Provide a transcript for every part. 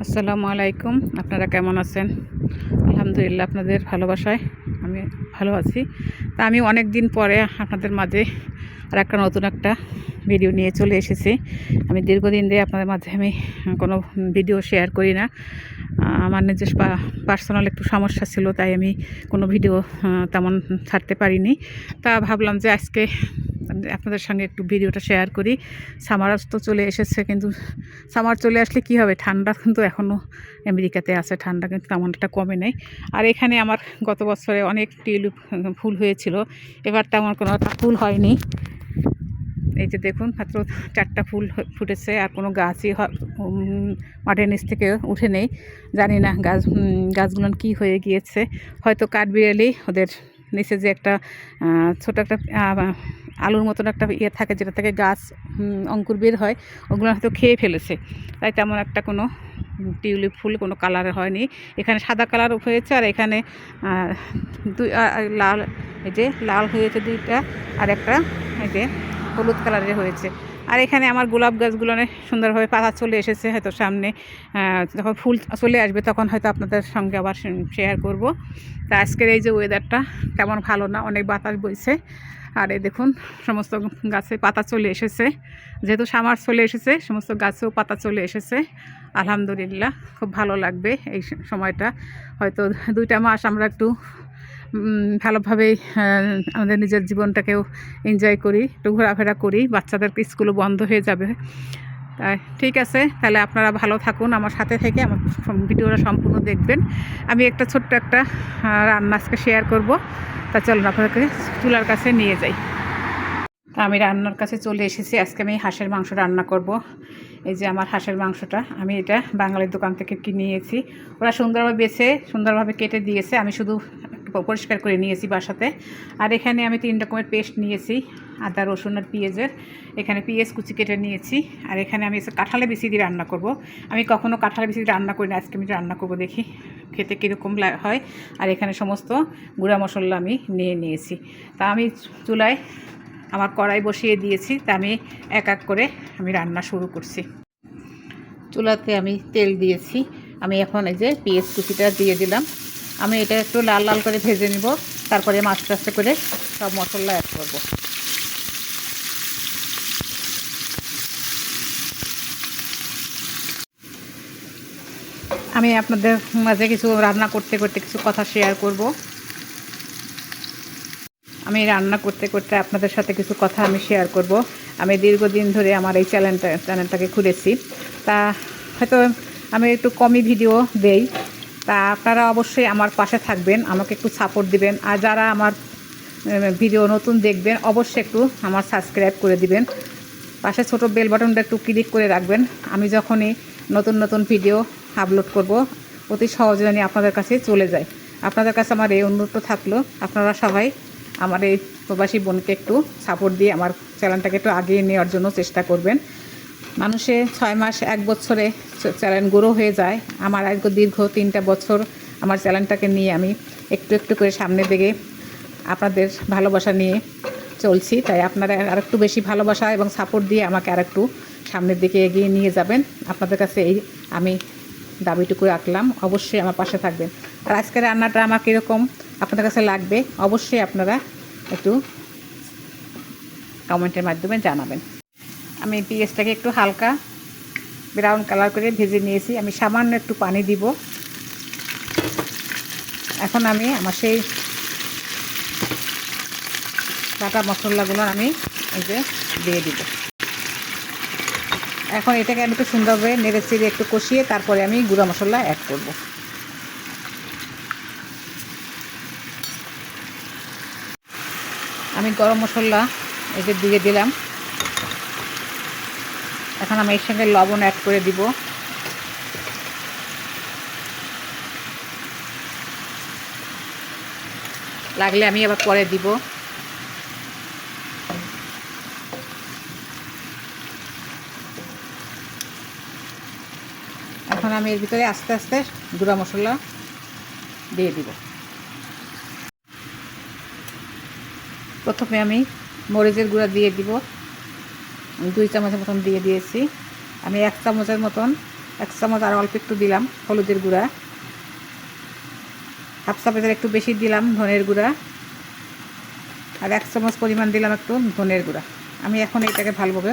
আসসালামু আলাইকুম। আপনারা কেমন আছেন? আলহামদুলিল্লাহ আপনাদের ভালোবাসায় আমি ভালো আছি। তা আমি অনেক দিন পরে আপনাদের মাঝে আরেকটা নতুন একটা ভিডিও নিয়ে চলে এসেছি। আমি দীর্ঘদিন ধরে আপনাদের মাঝে আমি কোনো ভিডিও শেয়ার করি না। আমার নিজস্ব পার্সোনাল একটু সমস্যা ছিল, তাই আমি কোনো ভিডিও তেমন ছাড়তে পারিনি। তা ভাবলাম যে আজকে আপনাদের সঙ্গে একটু ভিডিওটা শেয়ার করি। সামার তো চলে এসেছে, কিন্তু সামার চলে আসলে কি হবে, ঠান্ডা কিন্তু এখনও আমেরিকাতে আছে, ঠান্ডা কিন্তু তেমন একটা কমে নেই। আর এখানে আমার গত বছরে অনেক টিউলিপ ফুল হয়েছিল, এবার তেমন কোনো একটা ফুল হয়নি। এই যে দেখুন, মাত্র 4টা ফুল ফুটেছে, আর কোনো গাছই মাটির নিচ থেকে উঠে নেই। জানি না গাছগুলো কি হয়ে গিয়েছে, হয়তো কাঠবিড়ালি ওদের নিচে যে একটা ছোট একটা আলুর মতন একটা ইয়ে থাকে, যেটা থেকে গাছ অঙ্কুর বের হয়, ওগুলো হয়তো খেয়ে ফেলেছে, তাই তেমন একটা কোনো টিউলিপ ফুল কোনো কালারের হয়নি। এখানে সাদা কালার হয়েছে, আর এখানে লাল, এই যে লাল হয়েছে 2টা, আর একটা এই যে হলুদ কালারের হয়েছে। আর এখানে আমার গোলাপ গাছগুলো সুন্দরভাবে পাতা চলে এসেছে, হয়তো সামনে যখন ফুল চলে আসবে তখন হয়তো আপনাদের সঙ্গে আবার শেয়ার করব। তা আজকের এই যে ওয়েদারটা তেমন ভালো না, অনেক বাতাস বইছে। আর এই দেখুন, সমস্ত গাছে পাতা চলে এসেছে, যেহেতু সামার চলে এসেছে সমস্ত গাছেও পাতা চলে এসেছে। আলহামদুলিল্লাহ, খুব ভালো লাগবে এই সময়টা। হয়তো 2টা মাস আমরা একটু ভালোভাবেই আমাদের নিজের জীবনটাকেও এনজয় করি, একটু ঘোরাফেরা করি, বাচ্চাদের স্কুলও বন্ধ হয়ে যাবে। তাই ঠিক আছে, তাহলে আপনারা ভালো থাকুন, আমার সাথে থেকে আমার ভিডিওটা সম্পূর্ণ দেখবেন। আমি একটা ছোট্ট একটা রান্না আজকে শেয়ার করব। তা চলুন আপনাদেরকে চুলার কাছে নিয়ে যাই। তা আমি রান্নার কাছে চলে এসেছি। আজকে আমি হাঁসের মাংস রান্না করব। এই যে আমার হাঁসের মাংসটা আমি এটা বাঙালির দোকান থেকে কিনেছি। ওরা সুন্দরভাবে বেছে সুন্দরভাবে কেটে দিয়েছে, আমি শুধু পরিষ্কার করে নিয়েছি বাসাতে। আর এখানে আমি 3 রকমের পেস্ট নিয়েছি, আদা রসুন আর পেঁয়াজের। এখানে পেঁয়াজ কুচি কেটে নিয়েছি। আর এখানে আমি কাঁঠালে বিচি দিয়ে রান্না করব। আমি কখনো কাঁঠালে বিচি দিয়ে রান্না করি না, আজকে আমি রান্না করব, দেখি খেতে কীরকম হয়। আর এখানে সমস্ত গুঁড়া মশলা আমি নিয়ে নিয়েছি। তা আমি চুলায় আমার কড়াই বসিয়ে দিয়েছি, তা আমি এক এক করে আমি রান্না শুরু করছি। চুলাতে আমি তেল দিয়েছি, আমি এখন এই যে পেঁয়াজ কুচিটা দিয়ে দিলাম। আমি এটা একটু লাল লাল করে ভেজে নিব, তারপরে আস্তে আস্তে করে সব মশলা অ্যাড করব। আমি আপনাদের মাঝে কিছু রান্না করতে করতে কিছু কথা শেয়ার করব। আমি রান্না করতে করতে আপনাদের সাথে কিছু কথা আমি শেয়ার করব। আমি দীর্ঘদিন ধরে আমার এই চ্যানেলটাকে খুলেছি, তা হয়তো আমি একটু কমই ভিডিও দেই। তা আপনারা অবশ্যই আমার পাশে থাকবেন, আমাকে একটু সাপোর্ট দিবেন। আর যারা আমার ভিডিও নতুন দেখবেন অবশ্যই একটু আমার সাবস্ক্রাইব করে দিবেন, পাশে ছোট বেল বাটনটা একটু ক্লিক করে রাখবেন। আমি যখনই নতুন নতুন ভিডিও আপলোড করব অতি সহজে জানি আপনাদের কাছে চলে যায়। আপনাদের কাছে আমার এই অনুরোধ থাকলো, আপনারা সবাই আমার এই প্রবাসী বোনকে একটু সাপোর্ট দিয়ে আমার চ্যানেলটাকে একটু আগিয়ে নেওয়ার জন্য চেষ্টা করবেন। মানুষে 6 মাস 1 বছরে চ্যানেল গ্রো হয়ে যায়, আমার দীর্ঘ 3টা বছর আমার চ্যানেলটাকে নিয়ে আমি একটু একটু করে সামনের দিকে আপনাদের ভালোবাসা নিয়ে চলছি। তাই আপনারা আরেকটু বেশি ভালোবাসা এবং সাপোর্ট দিয়ে আমাকে আরেকটু সামনের দিকে এগিয়ে নিয়ে যাবেন। আপনাদের কাছে এই আমি দাবিটুকু রাখলাম, অবশ্যই আমার পাশে থাকবেন। আর আজকের রান্নাটা আমার কীরকম আপনাদের কাছে লাগবে অবশ্যই আপনারা একটু কমেন্টের মাধ্যমে জানাবেন। আমি পেঁয়াজটাকে একটু হালকা ব্রাউন কালার করে ভেজে নিয়েছি, আমি সামান্য একটু পানি দিব। এখন আমি আমার সেই বাটা মশলাগুলো আমি এই যে দিয়ে দিব। এখন এটাকে আমি একটু সুন্দরভাবে নেড়ে চেড়ে একটু কষিয়ে তারপরে আমি গুঁড়া মশলা অ্যাড করব। আমি গরম মশলা এই যে দিয়ে দিলাম। এখন আমি এর সঙ্গে লবণ অ্যাড করে দিব। লাগলে আমি আবার পরে দিব। এখন আমি এর ভিতরে আস্তে আস্তে গুঁড়া মশলা দিয়ে দিব। প্রথমে আমি মরিচের গুঁড়া দিয়ে দিব, 2 চামচের মতন দিয়ে দিয়েছি। আমি 1 চামচের মতন 1 চামচ আর অল্প একটু দিলাম হলুদের গুঁড়া, হাফ চামচের একটু বেশি দিলাম ধনের গুঁড়া, আর 1 চামচ পরিমাণ দিলাম একটু ধনের গুঁড়া। আমি এখন এটাকে ভালোভাবে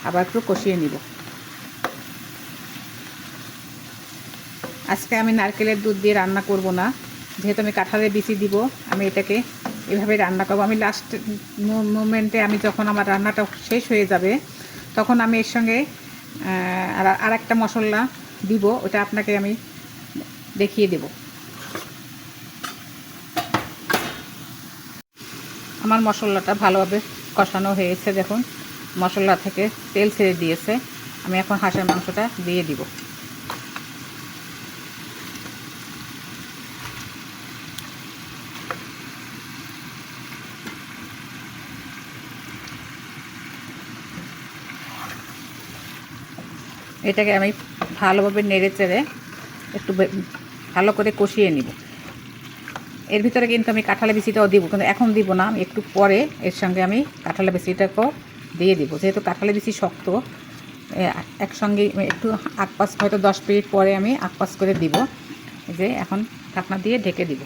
আবার একটু কষিয়ে নিব। আজকে আমি নারকেলের দুধ দিয়ে রান্না করব না, যেহেতু আমি কাঁঠালের বিচি দিব, আমি এটাকে এভাবে রান্না করব। আমি লাস্ট মোমেন্টে আমি যখন আমার রান্নাটা শেষ হয়ে যাবে তখন আমি এর সঙ্গে আর একটা মশলা দিব, ওটা আপনাকে আমি দেখিয়ে দেব। আমার মশলাটা ভালোভাবে কষানো হয়েছে, দেখুন মশলা থেকে তেল ছেড়ে দিয়েছে। আমি এখন হাঁসের মাংসটা দিয়ে দিব। এটাকে আমি ভালোভাবে নেড়ে চেড়ে একটু ভালো করে কষিয়ে নিব। এর ভিতরে কিন্তু আমি কাঁঠালের বিচিটাও দিব, কিন্তু এখন দিব না, আমি একটু পরে এর সঙ্গে আমি কাঁঠালের বিচিটাকেও দিয়ে দিব। যেহেতু কাঁঠালের বিচি শক্ত, একসঙ্গে একটু আকপাস হয়তো 10 মিনিট পরে আমি আকপাস করে দিব। যে এখন ঢাকনা দিয়ে ঢেকে দিব।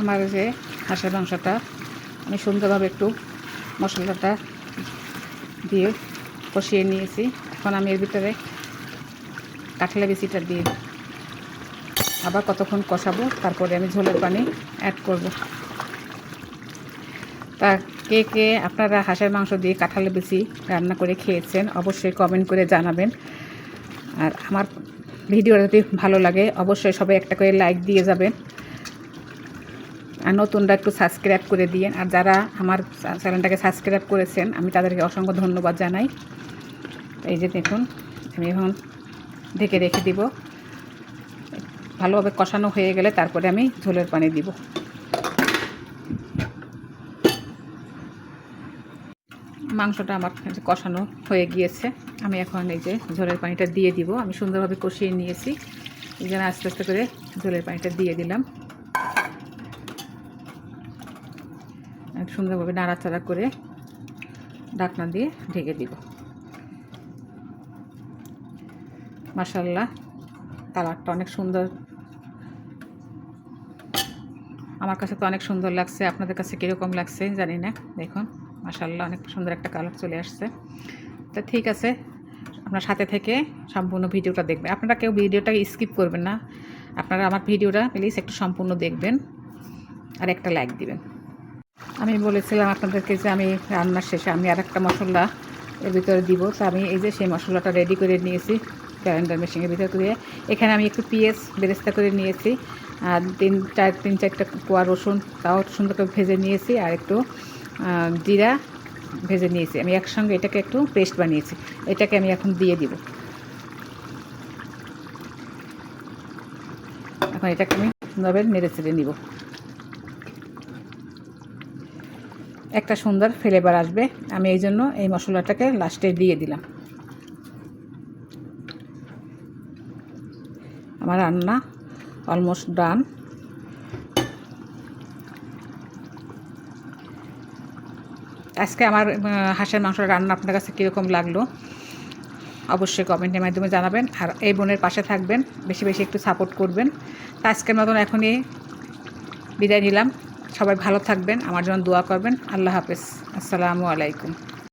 আমার যে হাঁসের মাংসটা আমি সুন্দরভাবে একটু মশলাটা দিয়ে কষিয়ে নিয়েছি। এখন আমি এর ভিতরে কাঁঠালের বিচিটা দিয়ে আবার কতক্ষণ কষাবো, তারপরে আমি ঝোলের পানি অ্যাড করব। তা কে কে আপনারা হাঁসের মাংস দিয়ে কাঁঠালের বিচি রান্না করে খেয়েছেন অবশ্যই কমেন্ট করে জানাবেন। আর আমার ভিডিও যদি ভালো লাগে অবশ্যই সবাই একটা করে লাইক দিয়ে যাবেন, আর নতুনরা একটু সাবস্ক্রাইব করে দিয়েন। আর যারা আমার চ্যানেলটাকে সাবস্ক্রাইব করেছেন আমি তাদেরকে অসংখ্য ধন্যবাদ জানাই। এই যে দেখুন আমি এখন ঢেকে রেখে দিব। ভালোভাবে কষানো হয়ে গেলে তারপরে আমি ঝোলের পানি দিব। মাংসটা আমার কষানো হয়ে গিয়েছে, আমি এখন এই যে ঝোলের পানিটা দিয়ে দিব। আমি সুন্দরভাবে কষিয়ে নিয়েছি, এই জন্য আস্তে আস্তে করে ঝোলের পানিটা দিয়ে দিলাম। সুন্দরভাবে নাড়াচাড়া করে ঢাকনা দিয়ে ঢেকে দিব। মাশাআল্লাহ কালারটা অনেক সুন্দর, আমার কাছে তো অনেক সুন্দর লাগছে, আপনাদের কাছে কীরকম লাগছে জানি না। দেখুন মাশাআল্লাহ অনেক সুন্দর একটা কালার চলে আসছে। তো ঠিক আছে, আপনার সাথে থেকে সম্পূর্ণ ভিডিওটা দেখবেন। আপনারা কেউ ভিডিওটা স্কিপ করবেন না, আপনারা আমার ভিডিওটা প্লিজ একটু সম্পূর্ণ দেখবেন আর একটা লাইক দিবেন। আমি বলেছিলাম আপনাদেরকে যে আমি রান্নার শেষে আমি আর একটা মশলা এর ভিতরে দিব, তো আমি এই যে সেই মশলাটা রেডি করে নিয়েছি গ্রাইন্ডার মেশিনের ভিতরে দিয়ে। এখানে আমি একটু পেঁয়াজ বেরেস্তা করে নিয়েছি, আর তিন চারটা কোয়া রসুন তাও সুন্দর করে ভেজে নিয়েছি, আর একটু জিরা ভেজে নিয়েছি। আমি একসঙ্গে এটাকে একটু পেস্ট বানিয়েছি, এটাকে আমি এখন দিয়ে দিব। এখন এটাকে আমি সুন্দরভাবে নেড়ে চেড়ে নিব, একটা সুন্দর ফ্লেভার আসবে। আমি এই জন্য এই মশলাটাকে লাস্টে দিয়ে দিলাম। আমার রান্না অলমোস্ট ডান। আজকে আমার হাঁসের মাংসের রান্না আপনার কাছে কীরকম লাগলো অবশ্যই কমেন্টের মাধ্যমে জানাবেন। আর এই বোনের পাশে থাকবেন, বেশি বেশি একটু সাপোর্ট করবেন। তা আজকের মতন এখনই বিদায় নিলাম। সবাই ভালো থাকবেন, আমার জন্য দোয়া করবেন। আল্লাহ হাফেজ, আসসালামু আলাইকুম।